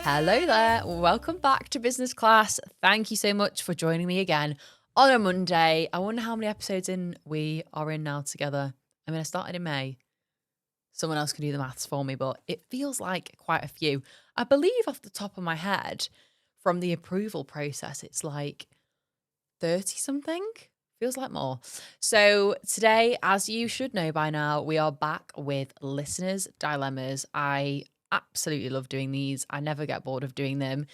Hello there. Welcome back to Business Class. Thank you so much for joining me again on a Monday. I wonder how many episodes in we are in now together. I mean, I started in May. Someone else can do the maths for me, but it feels like quite a few. I believe off the top of my head, from the approval process, it's like 30 something. Feels like more. So today, as you should know by now, we are back with listeners' dilemmas. I absolutely love doing these. I never get bored of doing them.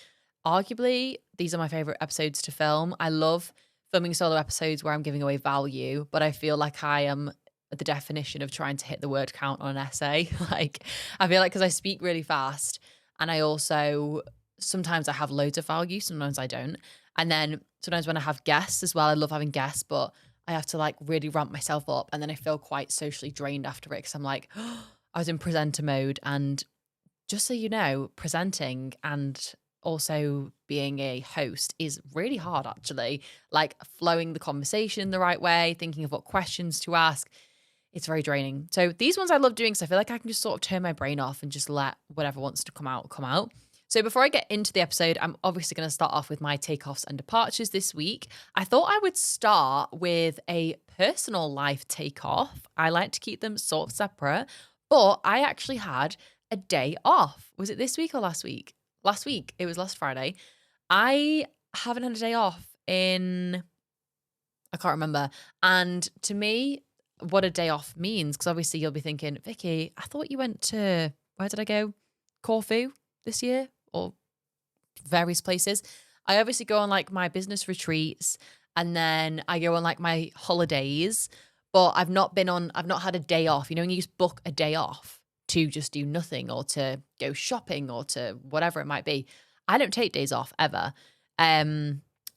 Arguably, these are my favorite episodes to film. I love filming solo episodes where I'm giving away value, but I feel like I am the definition of trying to hit the word count on an essay. I feel like because I speak really fast and I also sometimes I have loads of value, sometimes I don't. And then sometimes when I have guests as well, I love having guests, but I have to like really ramp myself up. And then I feel quite socially drained after it because I'm like, I was in presenter mode. And just so you know, presenting and also being a host is really hard, actually. Like flowing the conversation the right way, thinking of what questions to ask. It's very draining. So these ones I love doing because I feel like I can just sort of turn my brain off and just let whatever wants to come out, come out. So before I get into the episode, I'm obviously going to start off with my takeoffs and departures this week. I thought I would start with a personal life takeoff. I like to keep them sort of separate, but I actually had a day off. Was it this week or last week? Last week. It was last Friday. I haven't had a day off I can't remember. And to me, what a day off means, because obviously you'll be thinking, Vicky, I thought you went to, where did I go? Corfu this year or various places. I obviously go on like my business retreats and then I go on like my holidays, but I've not had a day off. You know, when you just book a day off to just do nothing or to go shopping or to whatever it might be. I don't take days off ever.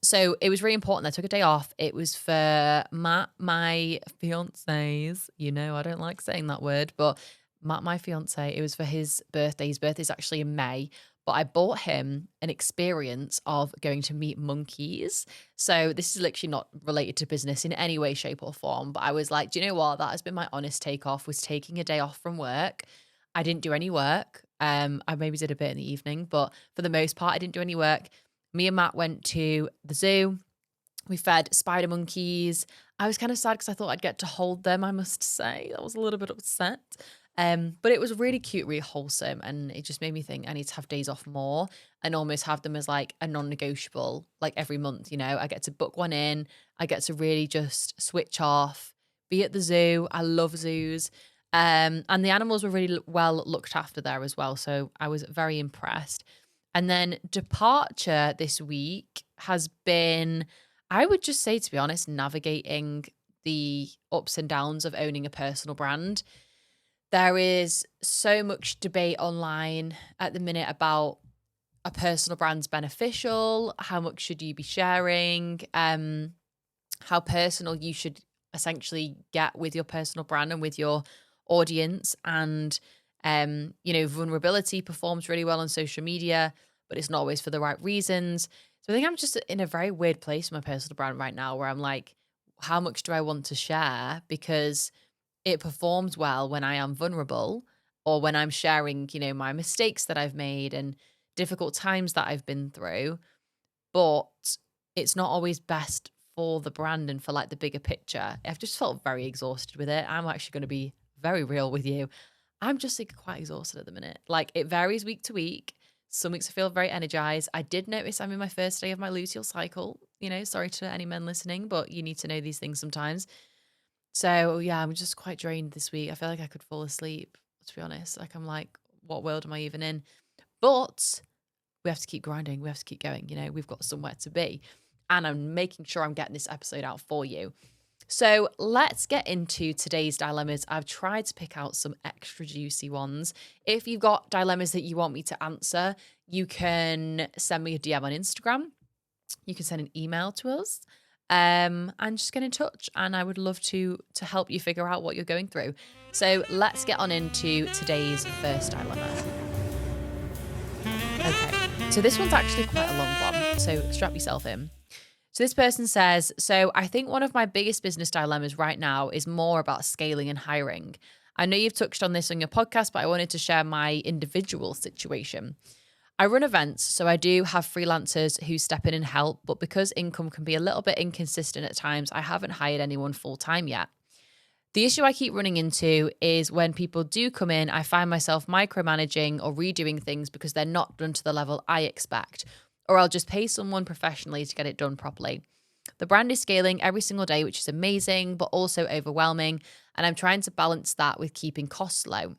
So it was really important. I took a day off. It was for Matt, my fiance's, you know, I don't like saying that word, but Matt, my fiance, it was for his birthday. His birthday's actually in May, but I bought him an experience of going to meet monkeys. So this is literally not related to business in any way, shape or form, but I was like, do you know what? That has been my honest take off, was taking a day off from work. I didn't do any work. I maybe did a bit in the evening, but for the most part, I didn't do any work. Me and Matt went to the zoo. We fed spider monkeys. I was kind of sad because I thought I'd get to hold them, I must say. I was a little bit upset. But it was really cute, really wholesome. And it just made me think I need to have days off more and almost have them as like a non-negotiable, like every month, you know, I get to book one in. I get to really just switch off, be at the zoo. I love zoos. And the animals were really well looked after there as well. So I was very impressed. And then departure this week has been, I would just say, to be honest, navigating the ups and downs of owning a personal brand. There is so much debate online at the minute about a personal brand's beneficial, how much should you be sharing, how personal you should essentially get with your personal brand and with your audience. And, you know, vulnerability performs really well on social media, but it's not always for the right reasons. So I think I'm just in a very weird place with my personal brand right now where I'm like, how much do I want to share? Because it performs well when I am vulnerable or when I'm sharing, you know, my mistakes that I've made and difficult times that I've been through. But it's not always best for the brand and for like the bigger picture. I've just felt very exhausted with it. I'm actually going to be very real with you. I'm just like quite exhausted at the minute. Like it varies week to week. Some weeks I feel very energized. I did notice I'm in my first day of my luteal cycle. You know, sorry to any men listening, but you need to know these things sometimes. So yeah, I'm just quite drained this week. I feel like I could fall asleep, to be honest. Like I'm like, what world am I even in? But we have to keep grinding. We have to keep going. You know, we've got somewhere to be. And I'm making sure I'm getting this episode out for you. So let's get into today's dilemmas. I've tried to pick out some extra juicy ones. If you've got dilemmas that you want me to answer, you can send me a DM on Instagram. You can send an email to us and just get in touch. And I would love to help you figure out what you're going through. So let's get on into today's first dilemma. Okay, so this one's actually quite a long one. So strap yourself in. So this person says, so I think one of my biggest business dilemmas right now is more about scaling and hiring. I know you've touched on this on your podcast, but I wanted to share my individual situation. I run events, so I do have freelancers who step in and help, but because income can be a little bit inconsistent at times, I haven't hired anyone full time yet. The issue I keep running into is when people do come in, I find myself micromanaging or redoing things because they're not done to the level I expect, or I'll just pay someone professionally to get it done properly. The brand is scaling every single day, which is amazing, but also overwhelming, and I'm trying to balance that with keeping costs low.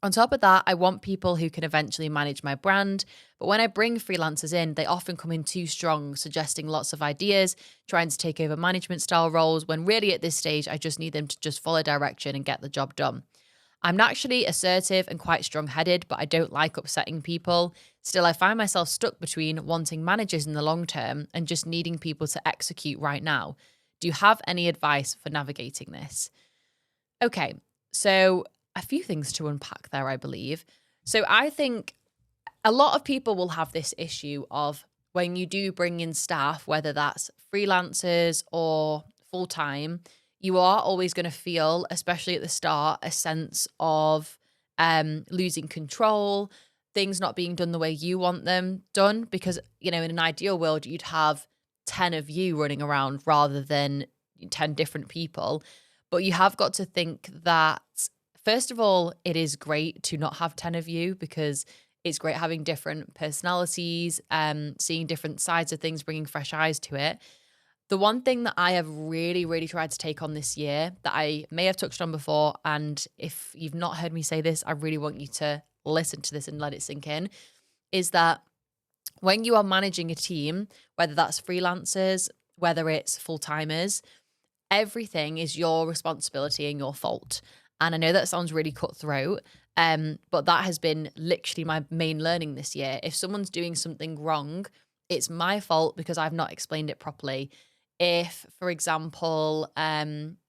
On top of that, I want people who can eventually manage my brand. But when I bring freelancers in, they often come in too strong, suggesting lots of ideas, trying to take over management style roles, when really at this stage, I just need them to just follow direction and get the job done. I'm naturally assertive and quite strong headed, but I don't like upsetting people. Still, I find myself stuck between wanting managers in the long term and just needing people to execute right now. Do you have any advice for navigating this? Okay, so a few things to unpack there, I believe. So I think a lot of people will have this issue of when you do bring in staff, whether that's freelancers or full time, you are always going to feel, especially at the start, a sense of losing control, things not being done the way you want them done. Because, in an ideal world, you'd have 10 of you running around rather than 10 different people. But you have got to think that, first of all, it is great to not have 10 of you because it's great having different personalities, seeing different sides of things, bringing fresh eyes to it. The one thing that I have really, really tried to take on this year that I may have touched on before, and if you've not heard me say this, I really want you to listen to this and let it sink in, is that when you are managing a team, whether that's freelancers, whether it's full-timers, everything is your responsibility and your fault. And I know that sounds really cutthroat, but that has been literally my main learning this year. If someone's doing something wrong, it's my fault because I've not explained it properly. If, for example,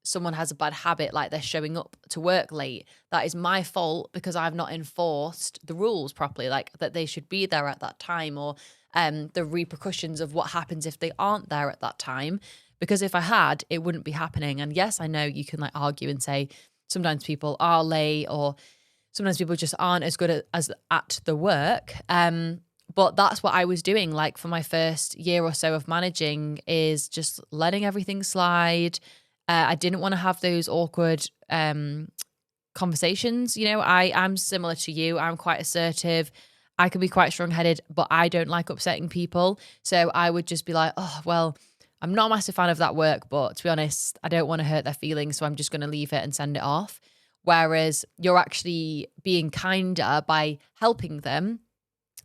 someone has a bad habit, like they're showing up to work late, that is my fault because I've not enforced the rules properly, like that they should be there at that time, or the repercussions of what happens if they aren't there at that time. Because if I had, it wouldn't be happening. And yes, I know you can argue and say sometimes people are late or sometimes people just aren't as good as at the work. But that's what I was doing, for my first year or so of managing, is just letting everything slide. I didn't want to have those awkward conversations. I'm similar to you. I'm quite assertive. I can be quite strong-headed, but I don't like upsetting people. So I would just be like, oh, well, I'm not a massive fan of that work, but to be honest, I don't want to hurt their feelings, so I'm just going to leave it and send it off. Whereas you're actually being kinder by helping them,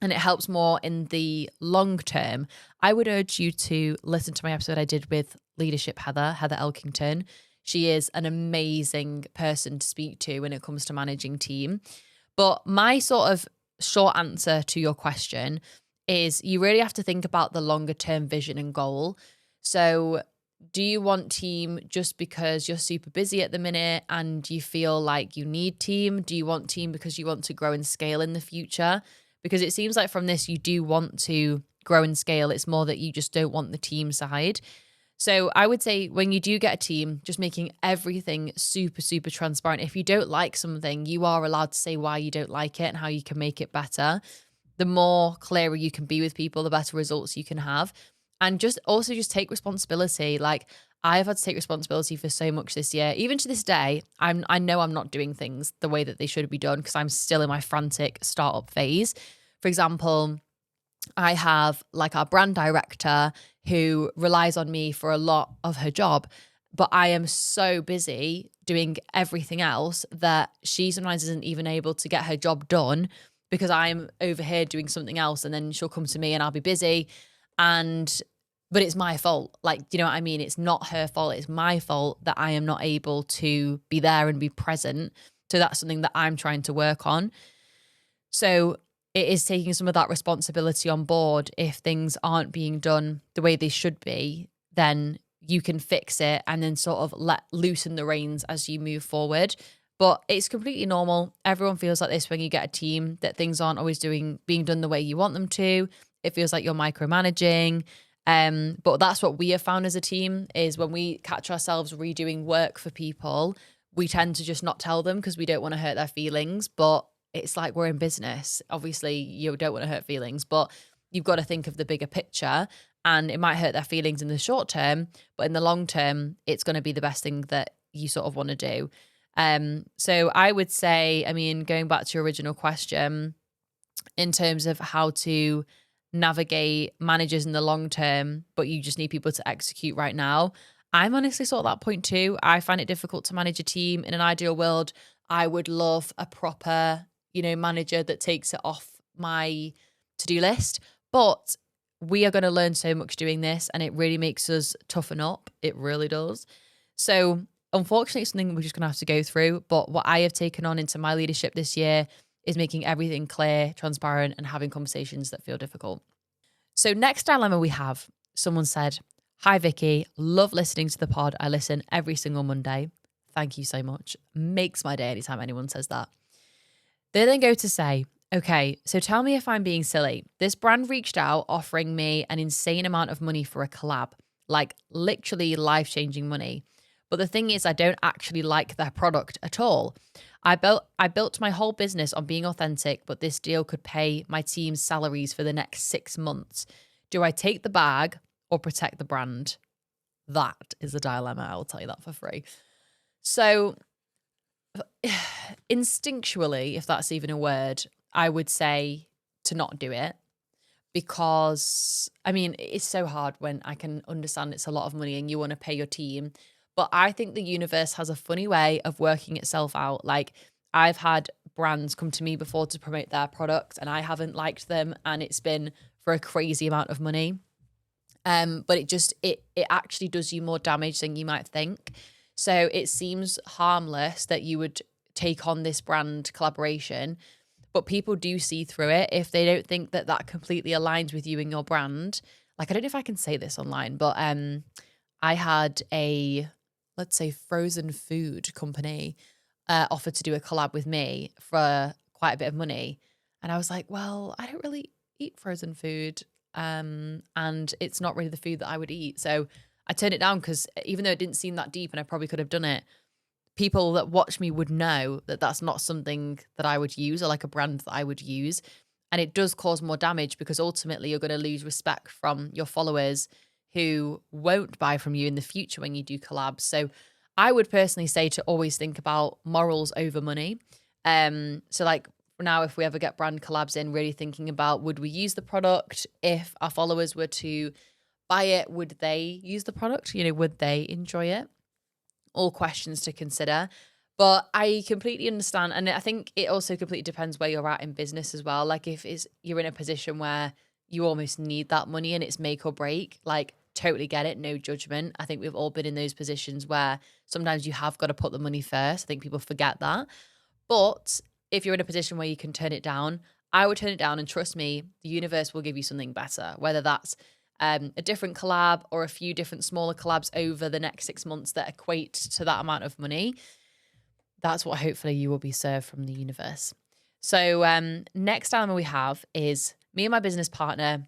and it helps more in the long term. I would urge you to listen to my episode I did with Leadership Heather Elkington. She is an amazing person to speak to when it comes to managing team. But my sort of short answer to your question is you really have to think about the longer term vision and goal. So do you want team just because you're super busy at the minute and you feel like you need team? Do you want team because you want to grow and scale in the future? Because it seems like from this, you do want to grow and scale. It's more that you just don't want the team side. So I would say when you do get a team, just making everything super, super transparent. If you don't like something, you are allowed to say why you don't like it and how you can make it better. The more clearer you can be with people, the better results you can have. And just take responsibility. I've had to take responsibility for so much this year. Even to this day, I know I'm not doing things the way that they should be done because I'm still in my frantic startup phase. For example, I have our brand director who relies on me for a lot of her job, but I am so busy doing everything else that she sometimes isn't even able to get her job done because I'm over here doing something else, and then she'll come to me and I'll be busy. But it's my fault. You know what I mean? It's not her fault. It's my fault that I am not able to be there and be present. So that's something that I'm trying to work on. So it is taking some of that responsibility on board. If things aren't being done the way they should be, then you can fix it and then sort of loosen the reins as you move forward. But it's completely normal. Everyone feels like this when you get a team, that things aren't always being done the way you want them to. It feels like you're micromanaging. But that's what we have found as a team, is when we catch ourselves redoing work for people, we tend to just not tell them because we don't want to hurt their feelings. But it's like we're in business. Obviously, you don't want to hurt feelings, but you've got to think of the bigger picture. And it might hurt their feelings in the short term, but in the long term, it's going to be the best thing that you sort of want to do. So I would say, I mean, going back to your original question, in terms of how to navigate managers in the long term, but you just need people to execute right now. I'm honestly sort of that point too. I find it difficult to manage a team. In an ideal world, I would love a proper, manager that takes it off my to-do list. But we are going to learn so much doing this, and it really makes us toughen up. It really does. So unfortunately, it's something we're just going to have to go through. But what I have taken on into my leadership this year is making everything clear, transparent, and having conversations that feel difficult. So next dilemma we have, someone said, "Hi Vicky, love listening to the pod. I listen every single Monday." Thank you so much. Makes my day anytime anyone says that. They then go to say, "Okay, so tell me if I'm being silly. This brand reached out offering me an insane amount of money for a collab, like literally life-changing money. But the thing is, I don't actually like their product at all. I built my whole business on being authentic, but this deal could pay my team's salaries for the next 6 months. Do I take the bag or protect the brand?" That is a dilemma. I will tell you that for free. So instinctually, if that's even a word, I would say to not do it, because I mean, it's so hard when I can understand it's a lot of money and you want to pay your team. But I think the universe has a funny way of working itself out. Like, I've had brands come to me before to promote their product and I haven't liked them, and it's been for a crazy amount of money. But it actually does you more damage than you might think. So it seems harmless that you would take on this brand collaboration, but people do see through it if they don't think that that completely aligns with you and your brand. Like, I don't know if I can say this online, but I had a, let's say, frozen food company offer to do a collab with me for quite a bit of money. And I was like, well, I don't really eat frozen food. And it's not really the food that I would eat. So I turned it down because even though it didn't seem that deep and I probably could have done it, people that watch me would know that that's not something that I would use or like a brand that I would use. And it does cause more damage because ultimately you're going to lose respect from your followers who won't buy from you in the future when you do collabs. So I would personally say to always think about morals over money. So like now, if we ever get brand collabs in, really thinking about, would we use the product? If our followers were to buy it, would they use the product? Would they enjoy it? All questions to consider. But I completely understand. And I think it also completely depends where you're at in business as well. Like, if you're in a position where you almost need that money and it's make or break, like, totally get it. No judgment. I think we've all been in those positions where sometimes you have got to put the money first. I think people forget that. But if you're in a position where you can turn it down, I would turn it down, and trust me, the universe will give you something better, whether that's a different collab or a few different smaller collabs over the next 6 months that equate to that amount of money. That's what hopefully you will be served from the universe. So next dilemma we have is, me and my business partner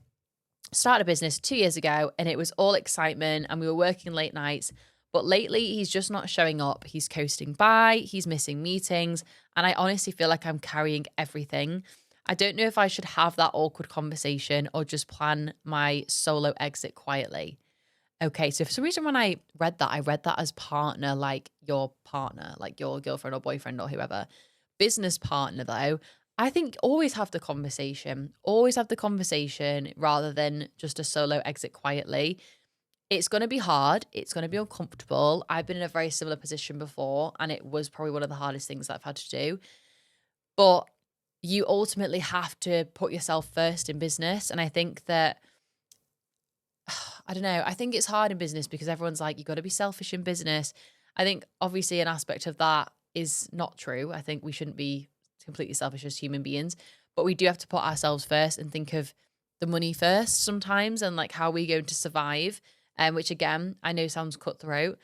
started a business 2 years ago, and it was all excitement and we were working late nights. But lately, he's just not showing up. He's coasting by, he's missing meetings, and I honestly feel like I'm carrying everything. I don't know if I should have that awkward conversation or just plan my solo exit quietly. Okay, so for some reason when I read that as partner, like your partner, like your girlfriend or boyfriend or whoever. Business partner, though, I think always have the conversation. Always have the conversation rather than just a solo exit quietly. It's going to be hard. It's going to be uncomfortable. I've been in a very similar position before, and it was probably one of the hardest things that I've had to do. But you ultimately have to put yourself first in business. And I think that, I don't know, I think it's hard in business because everyone's like, you got to be selfish in business. I think obviously an aspect of that is not true. I think we shouldn't be completely selfish as human beings, but we do have to put ourselves first and think of the money first sometimes, and like how we're going to survive. Which again, I know sounds cutthroat.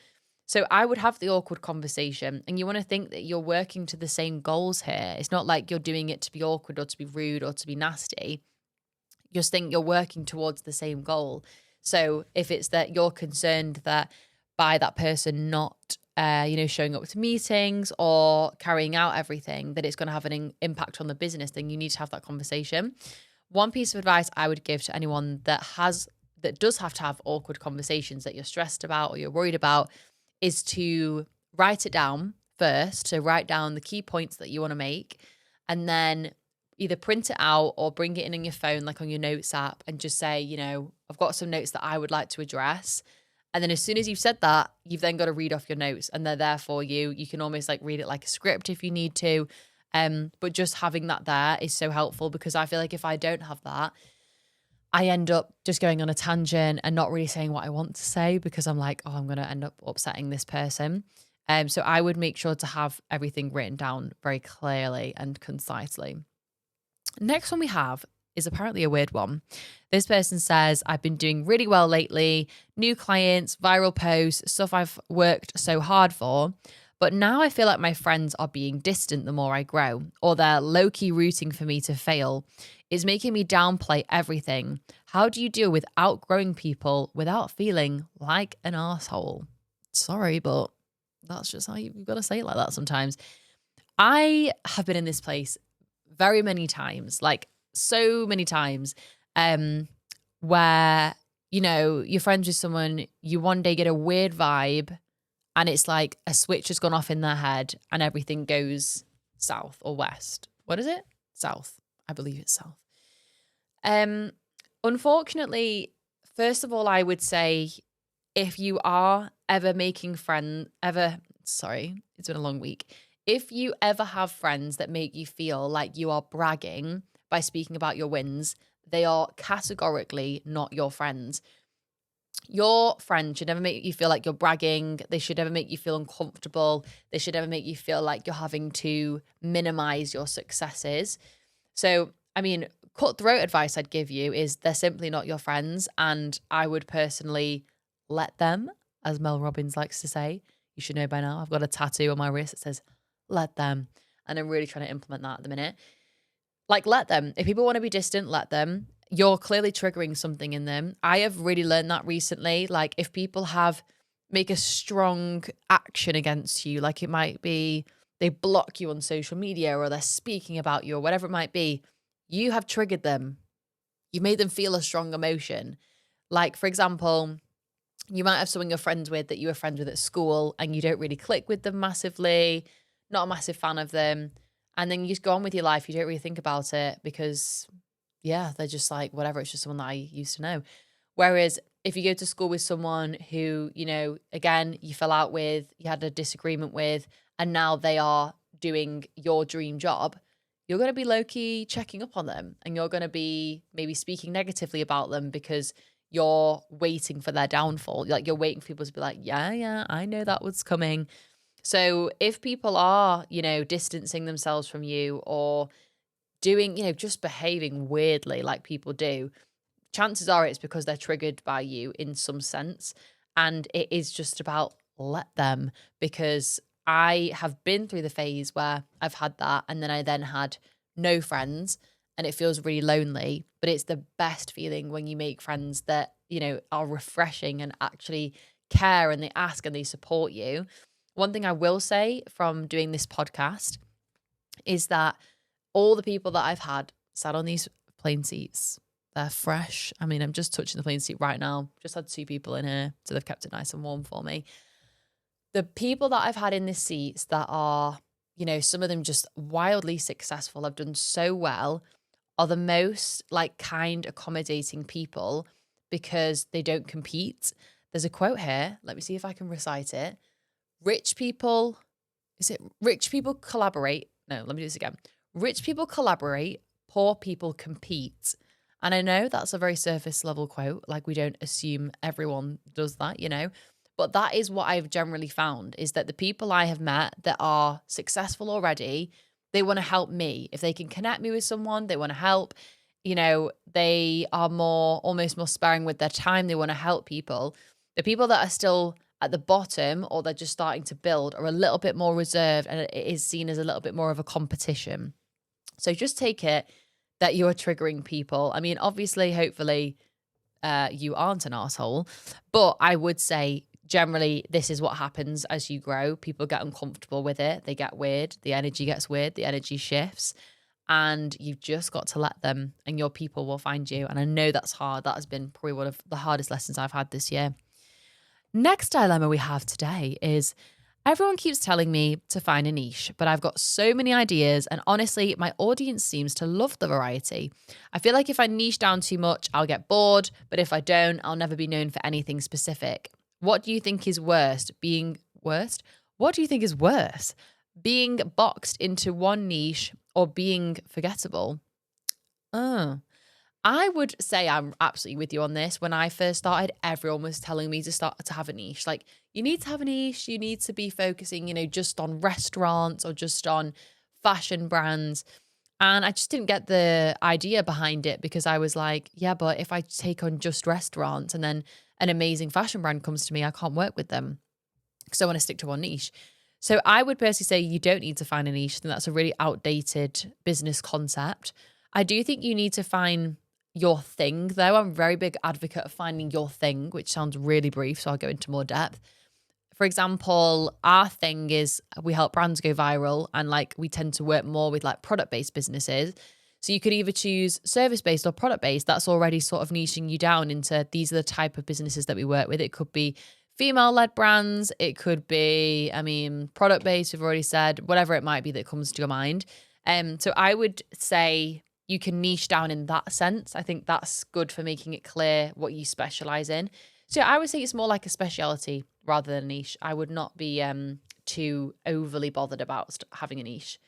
So I would have the awkward conversation, and you want to think that you're working to the same goals here. It's not like you're doing it to be awkward or to be rude or to be nasty. Just think you're working towards the same goal. So if it's that you're concerned that by that person not showing up to meetings or carrying out everything, that it's going to have an impact on the business, then you need to have that conversation. One piece of advice I would give to anyone that does have to have awkward conversations that you're stressed about or you're worried about is to write it down first. So write down the key points that you want to make, and then either print it out or bring it in on your phone, like on your notes app, and just say, I've got some notes that I would like to address. And then as soon as you've said that, you've then got to read off your notes, and they're there for you. You can almost like read it like a script if you need to. But just having that there is so helpful, because I feel like if I don't have that, I end up just going on a tangent and not really saying what I want to say, because I'm like, I'm going to end up upsetting this person. So I would make sure to have everything written down very clearly and concisely. Next one we have is apparently a weird one. This person says, I've been doing really well lately, new clients, viral posts, stuff I've worked so hard for. But now I feel like my friends are being distant the more I grow, or they're low-key rooting for me to fail. It's making me downplay everything. How do you deal with outgrowing people without feeling like an asshole? Sorry, but that's just how you've got to say it like that sometimes. I have been in this place very many times, like so many times, where, you're friends with someone, you one day get a weird vibe, and it's like a switch has gone off in their head and everything goes south or west. What is it? South. I believe it's south. Unfortunately, first of all, I would say, if you are ever making friends, it's been a long week. If you ever have friends that make you feel like you are bragging by speaking about your wins, they are categorically not your friends. Your friend should never make you feel like you're bragging. They should never make you feel uncomfortable. They should never make you feel like you're having to minimize your successes. So, cutthroat advice I'd give you is they're simply not your friends. And I would personally let them, as Mel Robbins likes to say. You should know by now, I've got a tattoo on my wrist that says, let them. And I'm really trying to implement that at the minute. Like, let them. If people want to be distant, let them. You're clearly triggering something in them. I have really learned that recently. Like, if people make a strong action against you, like it might be they block you on social media, or they're speaking about you, or whatever it might be, you have triggered them. You made them feel a strong emotion. Like, for example, you might have someone you're friends with that you were friends with at school, and you don't really click with them massively, not a massive fan of them. And then you just go on with your life. You don't really think about it because, they're just like, whatever, it's just someone that I used to know. Whereas if you go to school with someone who, again, you fell out with, you had a disagreement with, and now they are doing your dream job, you're going to be low-key checking up on them, and you're going to be maybe speaking negatively about them because you're waiting for their downfall. Like, you're waiting for people to be like, yeah, I know that was coming. So if people are, distancing themselves from you, or doing, just behaving weirdly like people do, chances are it's because they're triggered by you in some sense. And it is just about let them, because I have been through the phase where I've had that, and then I had no friends, and it feels really lonely. But it's the best feeling when you make friends that, are refreshing and actually care, and they ask and they support you. One thing I will say from doing this podcast is that all the people that I've had sat on these plane seats, they're fresh. I'm just touching the plane seat right now. Just had 2 people in here, so they've kept it nice and warm for me. The people that I've had in these seats that are, some of them just wildly successful, have done so well, are the most kind, accommodating people, because they don't compete. There's a quote here. Let me see if I can recite it. Rich people collaborate? No, let me do this again. Rich people collaborate, poor people compete. And I know that's a very surface level quote. Like, we don't assume everyone does that, But that is what I've generally found, is that the people I have met that are successful already, they want to help me. If they can connect me with someone, they want to help. They are almost more sparing with their time. They want to help people. The people that are still at the bottom, or they're just starting to build, are a little bit more reserved, and it is seen as a little bit more of a competition. So just take it that you're triggering people. Obviously, hopefully, you aren't an asshole, but I would say generally this is what happens as you grow. People get uncomfortable with it. They get weird. The energy gets weird. The energy shifts. And you've just got to let them, and your people will find you. And I know that's hard. That has been probably one of the hardest lessons I've had this year. Next dilemma we have today is everyone keeps telling me to find a niche, but I've got so many ideas, and honestly, my audience seems to love the variety. I feel like if I niche down too much, I'll get bored, but if I don't, I'll never be known for anything specific. What do you think is worst? What do you think is worse? Being boxed into one niche or being forgettable? I would say I'm absolutely with you on this. When I first started, everyone was telling me to start to have a niche. Like, you need to have a niche. You need to be focusing, just on restaurants or just on fashion brands. And I just didn't get the idea behind it, because I was like, yeah, but if I take on just restaurants and then an amazing fashion brand comes to me, I can't work with them, because I want to stick to one niche. So I would personally say you don't need to find a niche. I think that's a really outdated business concept. I do think you need to find your thing, though. I'm a very big advocate of finding your thing, which sounds really brief, so I'll go into more depth. For example, our thing is we help brands go viral, and we tend to work more with product-based businesses. So you could either choose service-based or product-based. That's already sort of niching you down into these are the type of businesses that we work with. It could be female-led brands. It could be, product-based, we've already said, whatever it might be that comes to your mind. So I would say you can niche down in that sense. I think that's good for making it clear what you specialize in. So I would say it's more like a speciality rather than a niche. I would not be too overly bothered about having a niche.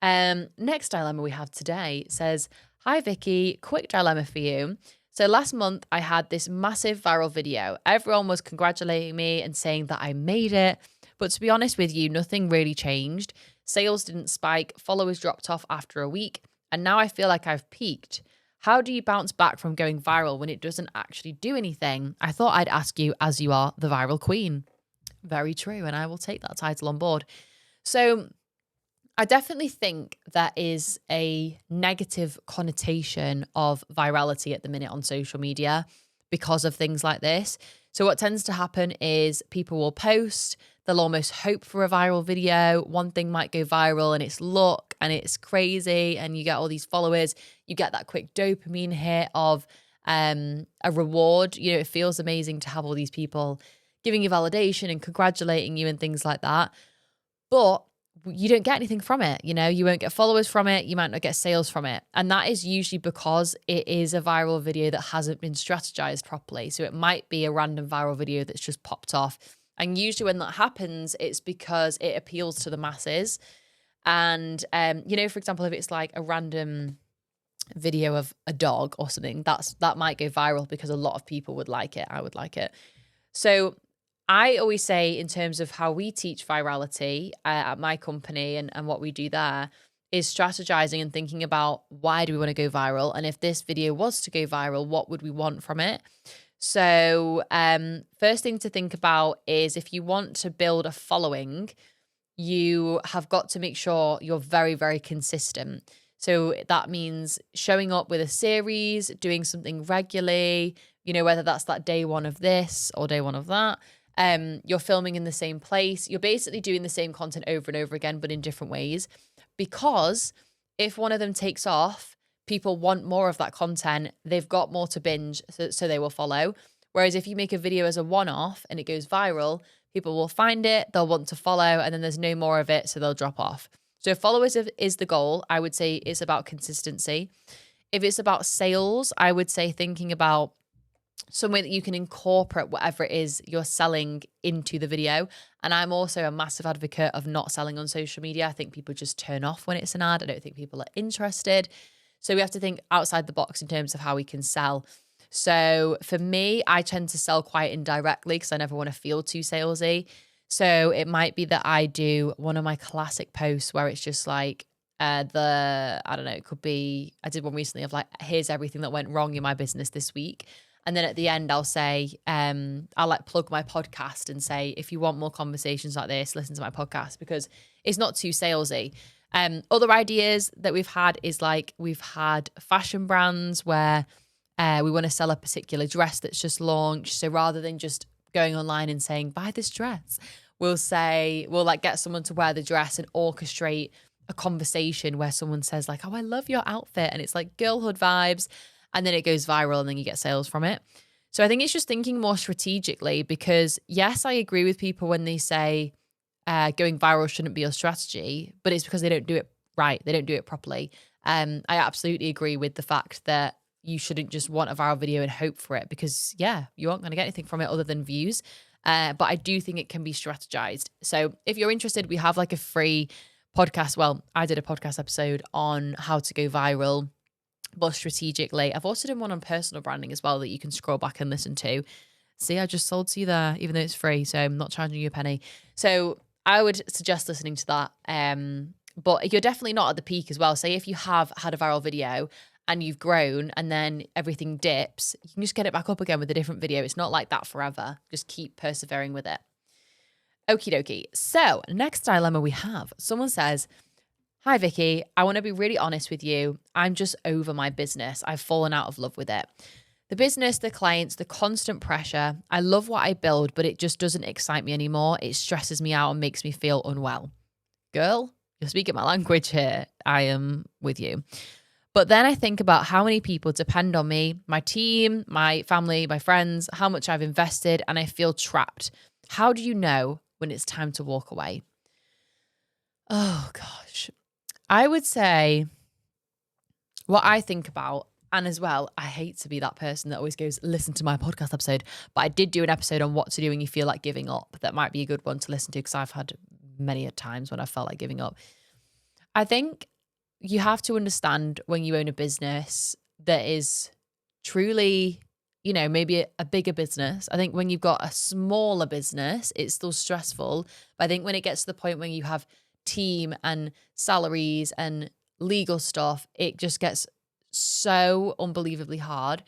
Next dilemma we have today says, hi Vicky, quick dilemma for you. So last month I had this massive viral video. Everyone was congratulating me and saying that I made it. But to be honest with you, nothing really changed. Sales didn't spike, followers dropped off after a week, and now I feel like I've peaked. How do you bounce back from going viral when it doesn't actually do anything? I thought I'd ask you, as you are the viral queen. Very true, and I will take that title on board. So I definitely think there is a negative connotation of virality at the minute on social media because of things like this. So what tends to happen is people will post, they'll almost hope for a viral video. One thing might go viral and it's luck and it's crazy and you get all these followers. You get that quick dopamine hit of a reward. It feels amazing to have all these people giving you validation and congratulating you and things like that. But you don't get anything from it. You won't get followers from it. You might not get sales from it. And that is usually because it is a viral video that hasn't been strategized properly. So it might be a random viral video that's just popped off. And usually when that happens, it's because it appeals to the masses. And, for example, if it's like a random video of a dog or something, that might go viral because a lot of people would like it. I would like it. So I always say, in terms of how we teach virality at my company and what we do there, is strategizing and thinking about why do we want to go viral? And if this video was to go viral, what would we want from it? So first thing to think about is, if you want to build a following, you have got to make sure you're very, very consistent. So that means showing up with a series, doing something regularly, whether that's that day one of this or day one of that. You're filming in the same place. You're basically doing the same content over and over again, but in different ways. Because if one of them takes off, people want more of that content. They've got more to binge, so they will follow. Whereas if you make a video as a one-off and it goes viral, people will find it, they'll want to follow, and then there's no more of it, so they'll drop off. So if followers is the goal, I would say it's about consistency. If it's about sales, I would say thinking about some way that you can incorporate whatever it is you're selling into the video. And I'm also a massive advocate of not selling on social media. I think people just turn off when it's an ad. I don't think people are interested. So we have to think outside the box in terms of how we can sell. So for me, I tend to sell quite indirectly because I never want to feel too salesy. So it might be that I do one of my classic posts where it's just like, it could be, I did one recently of like, here's everything that went wrong in my business this week. And then at the end, I'll say, I'll like plug my podcast and say, if you want more conversations like this, listen to my podcast, because it's not too salesy. Other ideas that we've had is like, we've had fashion brands where we want to sell a particular dress that's just launched. So rather than just going online and saying, buy this dress. We'll like get someone to wear the dress and orchestrate a conversation where someone says like, oh, I love your outfit. And it's like girlhood vibes. And then it goes viral and then you get sales from it. So I think it's just thinking more strategically, because yes, I agree with people when they say going viral shouldn't be your strategy, but it's because they don't do it right. They don't do it properly. I absolutely agree with the fact that you shouldn't just want a viral video and hope for it, because yeah, you aren't going to get anything from it other than views. But I do think it can be strategized. So if you're interested, we have like a free podcast. Well, I did a podcast episode on how to go viral, but strategically. I've also done one on personal branding as well that you can scroll back and listen to. See, I just sold to you there, even though it's free, so I'm not charging you a penny. So I would suggest listening to that. But you're definitely not at the peak as well. Say if you have had a viral video and you've grown and then everything dips, you can just get it back up again with a different video. It's not like that forever. Just keep persevering with it. Okie dokie. So next dilemma we have, someone says, hi, Vicky. I want to be really honest with you. I'm just over my business. I've fallen out of love with it. The business, the clients, the constant pressure. I love what I build, but it just doesn't excite me anymore. It stresses me out and makes me feel unwell. Girl, you're speaking my language here. I am with you. But then I think about how many people depend on me, my team, my family, my friends, how much I've invested, and I feel trapped. How do you know when it's time to walk away? Oh, gosh. I would say what I think about, and as well, I hate to be that person that always goes, listen to my podcast episode, but I did do an episode on what to do when you feel like giving up. That might be a good one to listen to, because I've had many a times when I felt like giving up. I think you have to understand when you own a business that is truly, you know, maybe a bigger business. I think when you've got a smaller business, it's still stressful. But I think when it gets to the point when you have team and salaries and legal stuff, it just gets so unbelievably hard.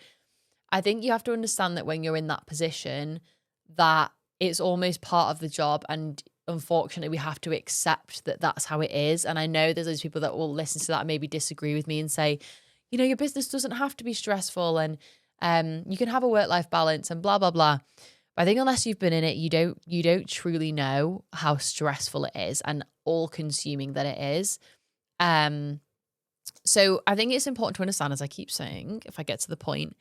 I think you have to understand that when you're in that position, that it's almost part of the job, and unfortunately we have to accept that that's how it is. And I know there's those people that will listen to that and maybe disagree with me and say, you know, your business doesn't have to be stressful, and you can have a work-life balance and blah, blah, blah. But I think unless you've been in it, you don't truly know how stressful it is and all-consuming that it is. So I think it's important to understand, as I keep saying, if I get to the point,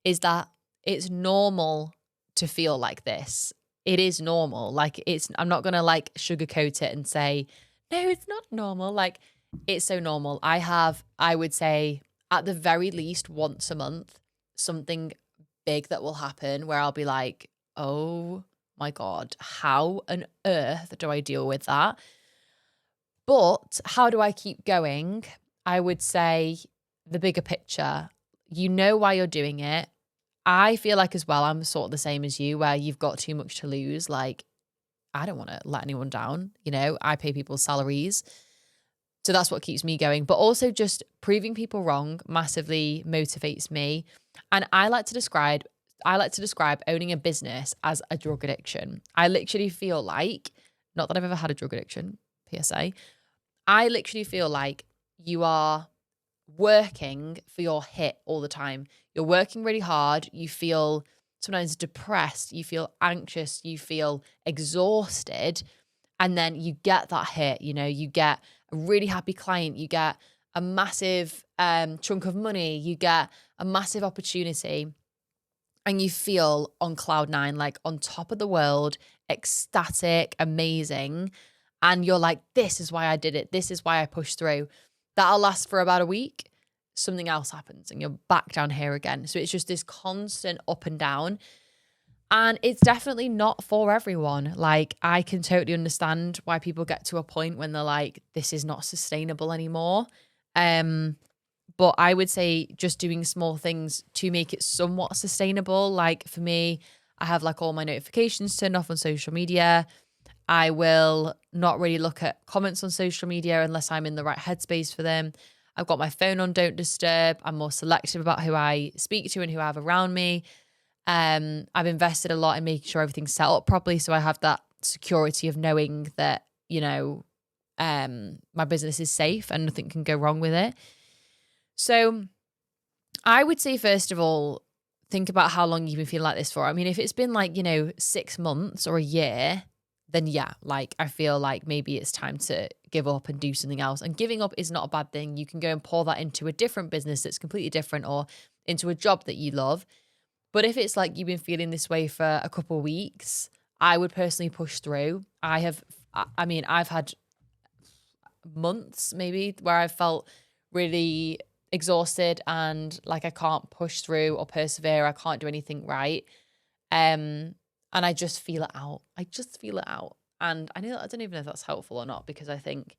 is that it's normal to feel like this. It is normal. Like, I'm not going to like sugarcoat it and say, no, it's not normal. Like, it's so normal. I would say at the very least once a month, something big that will happen where I'll be like, oh my God, how on earth do I deal with that? But how do I keep going? I would say the bigger picture. You know why you're doing it. I feel like as well, I'm sort of the same as you, where you've got too much to lose. Like, I don't want to let anyone down. You know, I pay people's salaries. So that's what keeps me going. But also just proving people wrong massively motivates me. And I like to describe owning a business as a drug addiction. I literally feel like, not that I've ever had a drug addiction, PSA, I literally feel like you are working for your hit all the time. You're working really hard. You feel sometimes depressed. You feel anxious. You feel exhausted. And then you get that hit, you know, you get a really happy client. You get a massive chunk of money. You get a massive opportunity. And you feel on cloud nine, like on top of the world, ecstatic, amazing. And you're like, this is why I did it. This is why I pushed through. That'll last for about a week. Something else happens and you're back down here again. So it's just this constant up and down. And it's definitely not for everyone. Like, I can totally understand why people get to a point when they're like, this is not sustainable anymore. But I would say just doing small things to make it somewhat sustainable. Like for me, I have like all my notifications turned off on social media. I will not really look at comments on social media unless I'm in the right headspace for them. I've got my phone on don't disturb. I'm more selective about who I speak to and who I have around me. I've invested a lot in making sure everything's set up properly, so I have that security of knowing that, you know, my business is safe and nothing can go wrong with it. So I would say, first of all, think about how long you've been feeling like this for. I mean, if it's been like, 6 months or a year, then yeah, like I feel like maybe it's time to give up and do something else. And giving up is not a bad thing. You can go and pour that into a different business that's completely different, or into a job that you love. But if it's like you've been feeling this way for a couple of weeks, I would personally push through. I've had months maybe where I felt really exhausted and like I can't push through or persevere. I can't do anything right. And I just feel it out. And I don't even know if that's helpful or not, because I think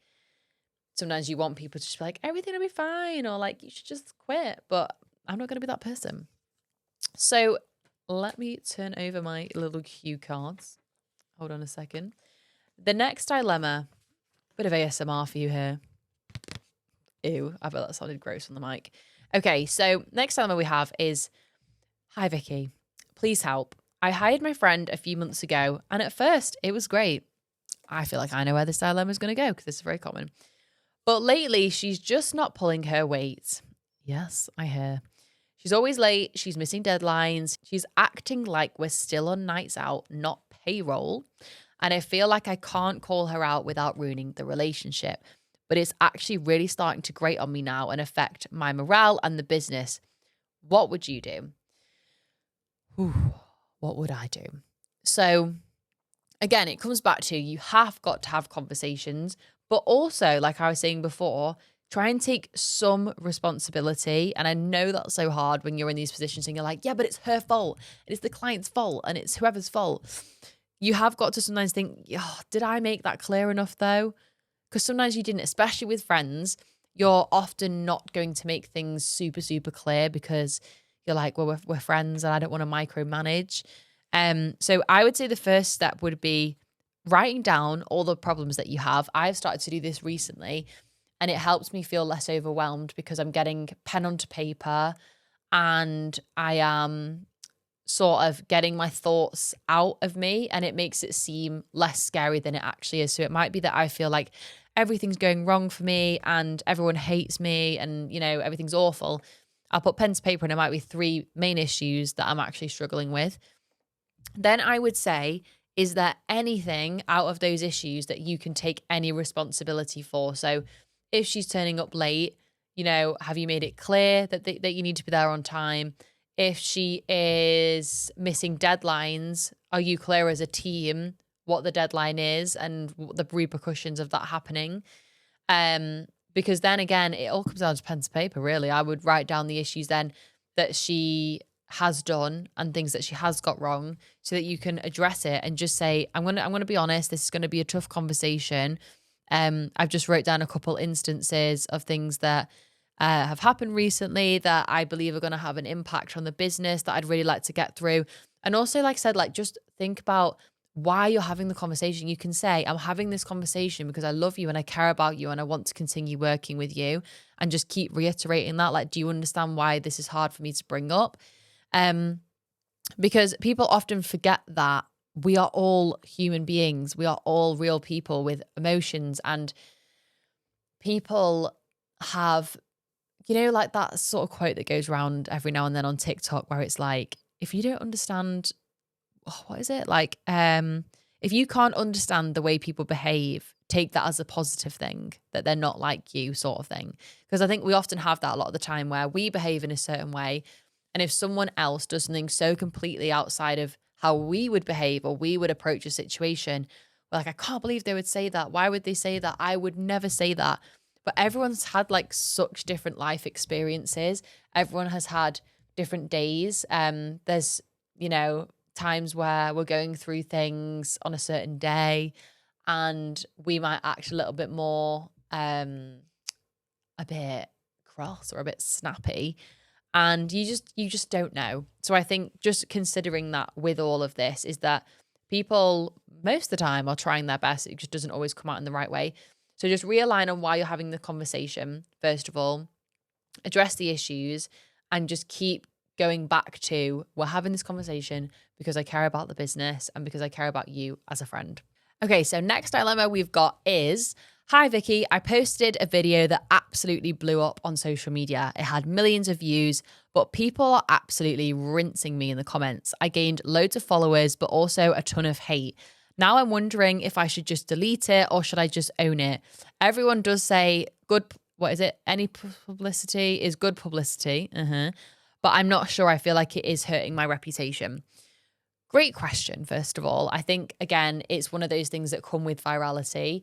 sometimes you want people to just be like, everything will be fine, or like, you should just quit. But I'm not going to be that person. So let me turn over my little cue cards. Hold on a second. The next dilemma, bit of ASMR for you here. Ew, I bet that sounded gross on the mic. Okay, so next dilemma we have is, hi Vicky, please help. I hired my friend a few months ago, and at first it was great. I feel like I know where this dilemma is going to go, because this is very common. But lately, she's just not pulling her weight. Yes, I hear. She's always late. She's missing deadlines. She's acting like we're still on nights out, not payroll. And I feel like I can't call her out without ruining the relationship. But it's actually really starting to grate on me now and affect my morale and the business. What would you do? What would I do? So again, it comes back to, you have got to have conversations, but also, like I was saying before, try and take some responsibility. And I know that's so hard when you're in these positions and you're like, yeah, but it's her fault. And it's the client's fault. And it's whoever's fault. You have got to sometimes think, oh, did I make that clear enough though? Because sometimes you didn't, especially with friends. You're often not going to make things super, super clear because you're like, well, we're friends and I don't want to micromanage. So I would say the first step would be writing down all the problems that you have. I've started to do this recently, and it helps me feel less overwhelmed because I'm getting pen onto paper and I am sort of getting my thoughts out of me, and it makes it seem less scary than it actually is. So it might be that I feel like everything's going wrong for me and everyone hates me and, everything's awful. I'll put pen to paper and it might be 3 main issues that I'm actually struggling with. Then I would say, is there anything out of those issues that you can take any responsibility for? So if she's turning up late, have you made it clear that you need to be there on time? If she is missing deadlines, are you clear as a team what the deadline is and the repercussions of that happening? Because then again, it all comes down to pen to paper, really. I would write down the issues then that she has done and things that she has got wrong, so that you can address it and just say, I'm gonna be honest, this is gonna be a tough conversation. I've just wrote down a couple instances of things that have happened recently that I believe are going to have an impact on the business that I'd really like to get through. And also, like I said, like, just think about why you're having the conversation. You can say, I'm having this conversation because I love you and I care about you and I want to continue working with you, and just keep reiterating that. Like, do you understand why this is hard for me to bring up? Because people often forget that we are all human beings. We are all real people with emotions, and people have, like that sort of quote that goes around every now and then on TikTok where it's like, if you don't understand, what is it? Like, if you can't understand the way people behave, take that as a positive thing, that they're not like you, sort of thing. Because I think we often have that a lot of the time where we behave in a certain way, and if someone else does something so completely outside of how we would behave or we would approach a situation, we're like, I can't believe they would say that. Why would they say that? I would never say that. But everyone's had like such different life experiences. Everyone has had different days. There's, times where we're going through things on a certain day and we might act a little bit more, a bit cross or a bit snappy. And you just don't know. So I think just considering that with all of this is that people most of the time are trying their best. It just doesn't always come out in the right way. So just realign on why you're having the conversation, first of all, address the issues, and just keep going back to, we're having this conversation because I care about the business and because I care about you as a friend. Okay, so next dilemma we've got is, Hi Vicky, I posted a video that absolutely blew up on social media. It had millions of views, but people are absolutely rinsing me in the comments. I gained loads of followers, but also a ton of hate. Now I'm wondering if I should just delete it or should I just own it? Everyone does say any publicity is good publicity. But I'm not sure. I feel like it is hurting my reputation. Great question, first of all. I think, again, it's one of those things that come with virality.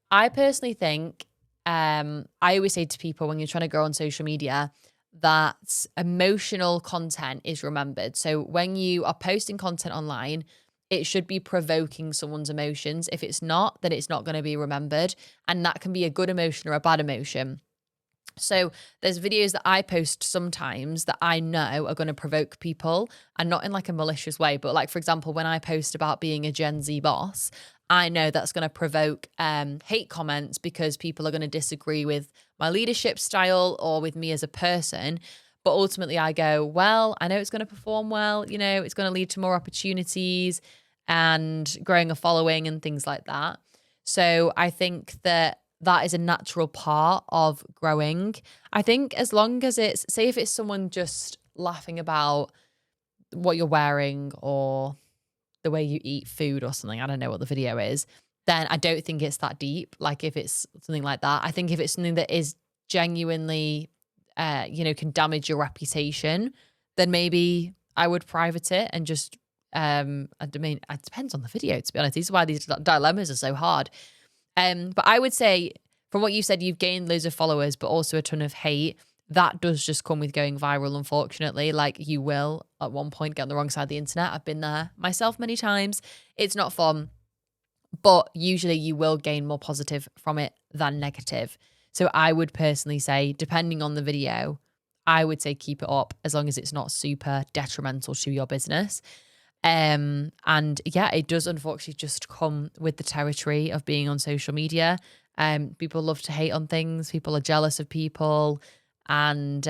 I personally think, I always say to people when you're trying to grow on social media that emotional content is remembered. So when you are posting content online, it should be provoking someone's emotions. If it's not, then it's not going to be remembered. And that can be a good emotion or a bad emotion. So there's videos that I post sometimes that I know are going to provoke people, and not in like a malicious way, but like, for example, when I post about being a Gen Z boss, I know that's going to provoke hate comments because people are going to disagree with my leadership style or with me as a person. But ultimately I go, well, I know it's going to perform well, it's going to lead to more opportunities and growing a following and things like that. So I think that is a natural part of growing. I think as long as say if it's someone just laughing about what you're wearing or the way you eat food or something, I don't know what the video is, then I don't think it's that deep. Like if it's something like that, I think if it's something that is genuinely, can damage your reputation, then maybe I would private it and just, I mean, it depends on the video, to be honest. This is why these dilemmas are so hard. But I would say from what you said, you've gained loads of followers, but also a ton of hate. That does just come with going viral, unfortunately. Like you will at one point get on the wrong side of the internet. I've been there myself many times. It's not fun, but usually you will gain more positive from it than negative. So I would personally say, depending on the video, I would say keep it up as long as it's not super detrimental to your business. And yeah, it does unfortunately just come with the territory of being on social media. People love to hate on things. People are jealous of people. And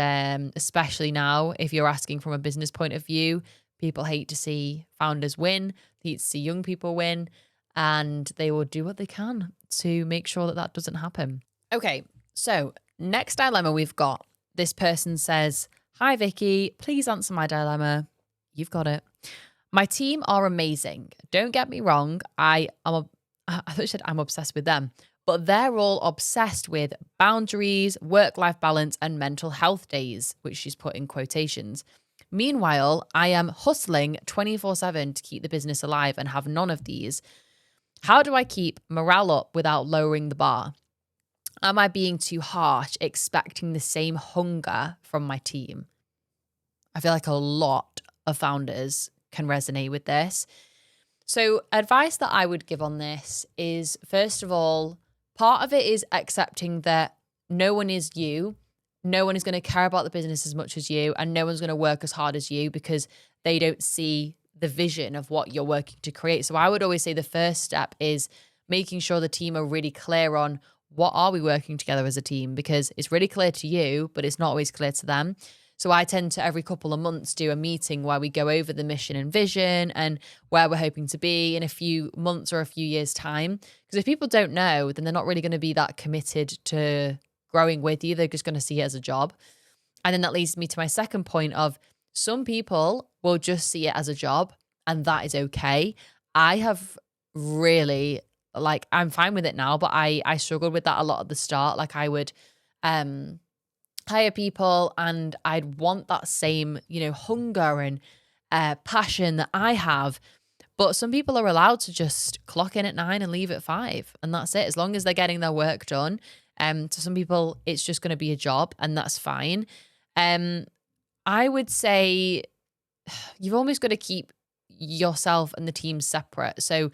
especially now, if you're asking from a business point of view, people hate to see founders win. They hate to see young people win. And they will do what they can to make sure that doesn't happen. Okay, so next dilemma we've got. This person says, "Hi Vicky, please answer my dilemma." You've got it. "My team are amazing. Don't get me wrong. I thought you said I'm obsessed with them, but they're all obsessed with boundaries, work-life balance, and mental health days," which she's put in quotations. "Meanwhile, I am hustling 24/7 to keep the business alive and have none of these. How do I keep morale up without lowering the bar? Am I being too harsh, expecting the same hunger from my team?" I feel like a lot of founders can resonate with this. So advice that I would give on this is, first of all, part of it is accepting that no one is you. No one is going to care about the business as much as you, and no one's going to work as hard as you because they don't see the vision of what you're working to create. So I would always say the first step is making sure the team are really clear on what are we working together as a team, because it's really clear to you, but it's not always clear to them. So I tend to every couple of months do a meeting where we go over the mission and vision and where we're hoping to be in a few months or a few years' time. Because if people don't know, then they're not really going to be that committed to growing with you. They're just going to see it as a job. And then that leads me to my second point of some people will just see it as a job, and that is okay. I have really, I'm fine with it now, but I struggled with that a lot at the start. Like I would hire people and I'd want that same, hunger and passion that I have. But some people are allowed to just clock in at 9 and leave at 5. And that's it, as long as they're getting their work done. To some people, it's just going to be a job, and that's fine. I would say you've almost got to keep yourself and the team separate. So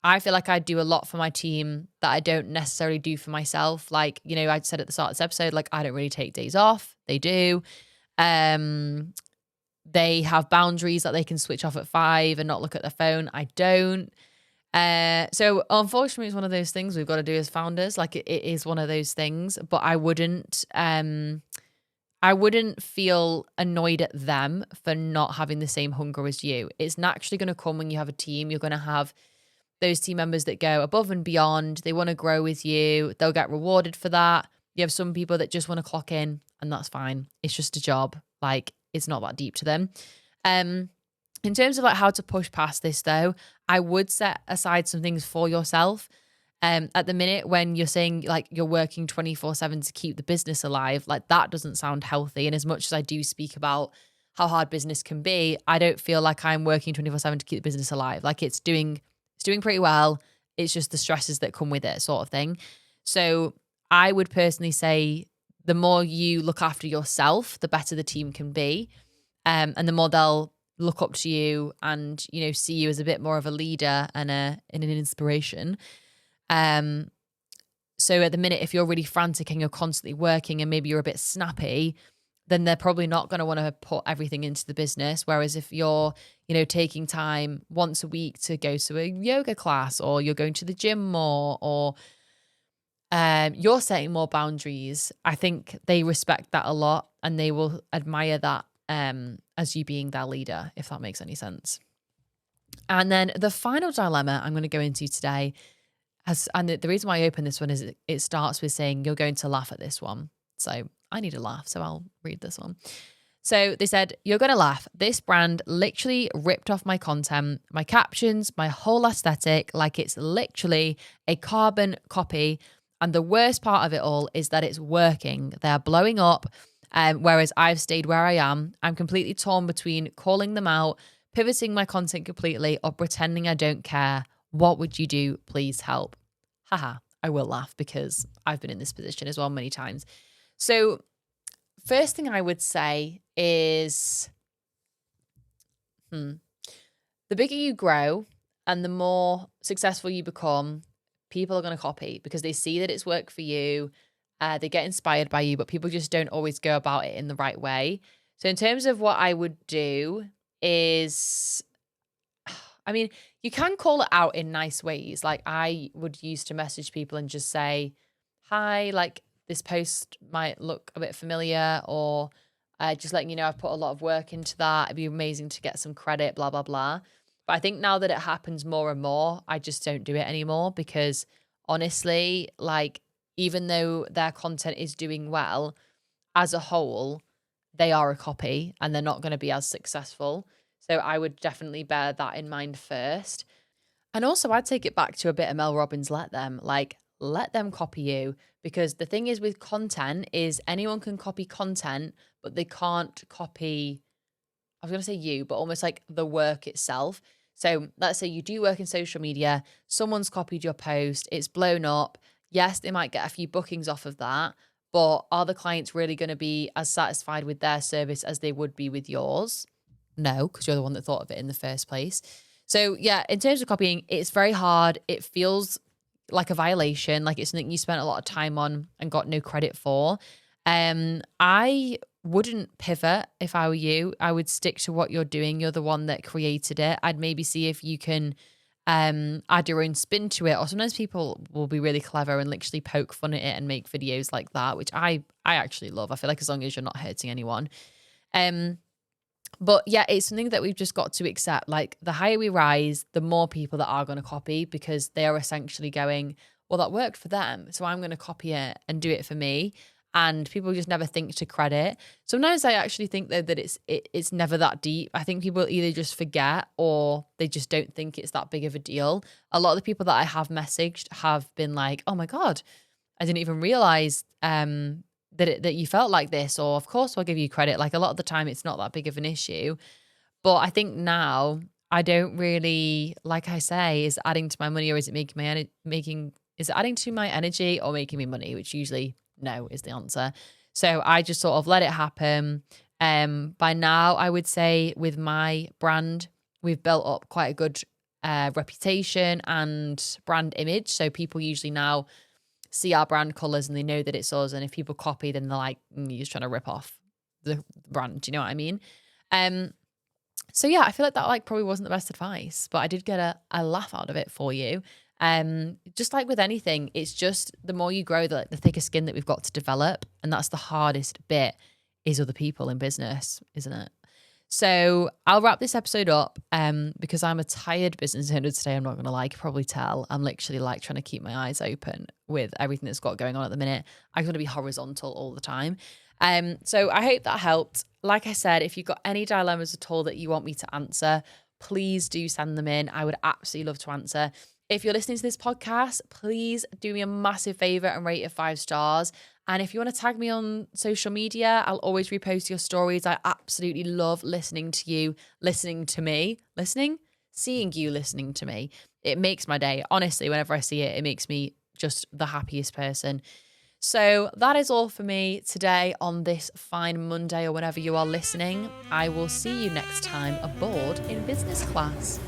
I feel like I do a lot for my team that I don't necessarily do for myself. Like, I said at the start of this episode, like I don't really take days off. They do. They have boundaries that they can switch off at 5 and not look at their phone. I don't. So unfortunately, it's one of those things we've got to do as founders. Like it is one of those things, but I wouldn't feel annoyed at them for not having the same hunger as you. It's naturally going to come when you have a team. You're going to have those team members that go above and beyond. They want to grow with you. They'll get rewarded for that. You have some people that just want to clock in, and that's fine. It's just a job. Like, it's not that deep to them. In terms of like how to push past this though, I would set aside some things for yourself. At the minute when you're saying like you're working 24/7 to keep the business alive, like that doesn't sound healthy. And as much as I do speak about how hard business can be, I don't feel like I'm working 24/7 to keep the business alive. Like it's doing pretty well. It's just the stresses that come with it, sort of thing. So I would personally say the more you look after yourself, the better the team can be. And the more they'll look up to you and, you know, see you as a bit more of a leader and an inspiration. So at the minute, if you're really frantic and you're constantly working and maybe you're a bit snappy, then they're probably not going to want to put everything into the business. Whereas if you're, you know, taking time once a week to go to a yoga class, or you're going to the gym more, or you're setting more boundaries, I think they respect that a lot and they will admire that as you being their leader, if that makes any sense. And then the final dilemma I'm going to go into today, and the reason why I open this one is it starts with saying you're going to laugh at this one. So I need a laugh, so I'll read this one. So they said, you're going to laugh. This brand literally ripped off my content, my captions, my whole aesthetic, like it's literally a carbon copy. And the worst part of it all is that it's working. They're blowing up, whereas I've stayed where I am. I'm completely torn between calling them out, pivoting my content completely, or pretending I don't care. What would you do? Please help. Haha, I will laugh because I've been in this position as well many times. So first thing I would say is the bigger you grow and the more successful you become, people are going to copy because they see that it's worked for you. They get inspired by you, but people just don't always go about it in the right way. So in terms of what I would do is, I mean, you can call it out in nice ways. Like I would use to message people and just say, hi, like this post might look a bit familiar, or just letting you know I've put a lot of work into that. It'd be amazing to get some credit, blah, blah, blah. But I think now that it happens more and more, I just don't do it anymore because honestly, like even though their content is doing well, as a whole, they are a copy and they're not going to be as successful. So I would definitely bear that in mind first. And also I'd take it back to a bit of Mel Robbins, let them copy you. Because the thing is with content is anyone can copy content, but they can't copy, I was going to say you, but almost like the work itself. So let's say you do work in social media, someone's copied your post, it's blown up. Yes, they might get a few bookings off of that, but are the clients really going to be as satisfied with their service as they would be with yours? No, because you're the one that thought of it in the first place. So yeah, in terms of copying, it's very hard. It feels like a violation, like it's something you spent a lot of time on and got no credit for. I wouldn't pivot if I were you. I would stick to what you're doing. You're the one that created it. I'd maybe see if you can add your own spin to it. Or sometimes people will be really clever and literally poke fun at it and make videos like that, which I actually love. I feel like as long as you're not hurting anyone. But yeah, it's something that we've just got to accept. Like the higher we rise, the more people that are going to copy because they are essentially going, well, that worked for them, so I'm going to copy it and do it for me. And people just never think to credit. Sometimes I actually think though that it's never that deep. I think people either just forget or they just don't think it's that big of a deal. A lot of the people that I have messaged have been like, oh my God, I didn't even realize that you felt like this, or of course I'll give you credit. Like a lot of the time it's not that big of an issue. But I think now I don't really, like I say, is it adding to my money or is it is it adding to my energy or making me money? Which usually no is the answer. So I just sort of let it happen. By now I would say with my brand, we've built up quite a good reputation and brand image. So people usually now see our brand colors and they know that it's us. And if people copy, then they're like, you're just trying to rip off the brand. Do you know what I mean? So yeah, I feel like that like probably wasn't the best advice, but I did get a laugh out of it for you. Just like with anything, it's just the more you grow, the thicker skin that we've got to develop. And that's the hardest bit is other people in business, isn't it? So I'll wrap this episode up because I'm a tired business owner today. I'm not going to lie, you can probably tell. I'm literally like trying to keep my eyes open with everything that's got going on at the minute. I'm going to be horizontal all the time. So I hope that helped. Like I said, if you've got any dilemmas at all that you want me to answer, please do send them in. I would absolutely love to answer. If you're listening to this podcast, please do me a massive favor and rate it 5 stars. And if you want to tag me on social media, I'll always repost your stories. I absolutely love listening to you, listening to me, seeing you listening to me. It makes my day. Honestly, whenever I see it, it makes me just the happiest person. So that is all for me today on this fine Monday or whenever you are listening. I will see you next time aboard in business class.